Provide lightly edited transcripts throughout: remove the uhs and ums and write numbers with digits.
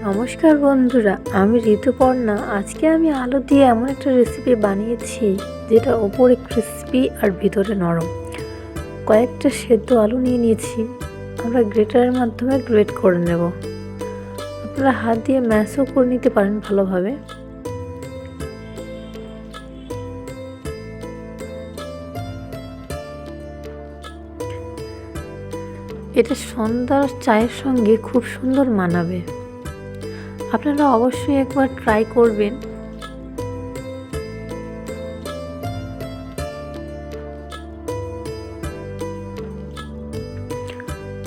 নমস্কার বন্ধুরা, আমি ঋতুপর্ণা। আজকে আমি আলু দিয়ে এমন একটা রেসিপি বানিয়েছি যেটা ওপরে ক্রিস্পি আর ভিতরে নরম। কয়েকটা সেদ্ধ আলু নিয়ে নিয়েছি, আমরা গ্রেটারের মাধ্যমে গ্রেট করে নেব। আপনারা হাত দিয়ে ম্যাশও করে নিতে পারেন ভালোভাবে। এটা সন্ধ্যার চায়ের সঙ্গে খুব সুন্দর মানাবে। আপনারা অবশ্যই একবার ট্রাই করবেন।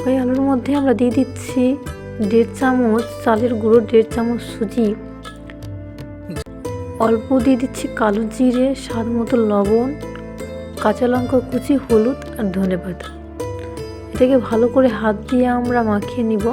ওই আলুর মধ্যে আমরা দিয়ে দিচ্ছি 1.5 চামচ চালের গুঁড়ো, 1.5 চামচ সুজি, অল্প দিয়ে দিচ্ছি কালো জিরে, স্বাদ মতো লবণ, কাঁচা লঙ্কা কুচি, হলুদ আর ধনেপাতা। এটাকে ভালো করে হাত দিয়ে আমরা মাখিয়ে নিব।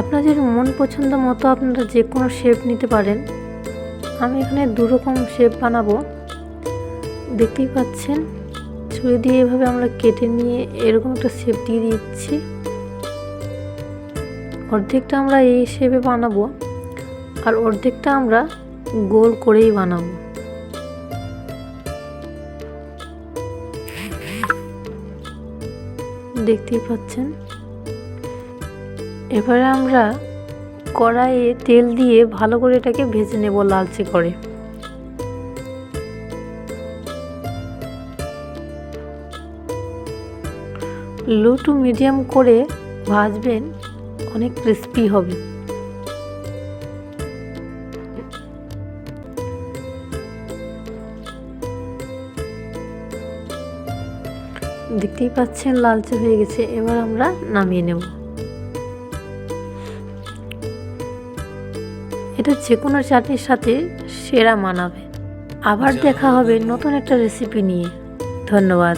আপনাদের মন পছন্দ মতো আপনারা যে কোনো শেপ নিতে পারেন। আমি এখানে 2 রকম শেপ বানাবো। দেখতেই পাচ্ছেন, ছুরি দিয়ে এভাবে আমরা কেটে নিয়ে এরকম একটা শেপ দিয়ে দিচ্ছি। অর্ধেকটা আমরা এই শেপে বানাবো আর অর্ধেকটা আমরা গোল করেই বানাবো। দেখতেই পাচ্ছেন। এবারে আমরা কড়াইয়ে তেল দিয়ে ভালো করে এটাকে ভেজে নেব লালচে করে। লো টু মিডিয়াম করে ভাজবেন, অনেক ক্রিস্পি হবে। দেখতেই পাচ্ছেন লালচে হয়ে গেছে। এবার আমরা নামিয়ে নেব। এটা যে কোনো চাটনির সাথে সেরা মানাবে। আবার দেখা হবে নতুন একটা রেসিপি নিয়ে। ধন্যবাদ।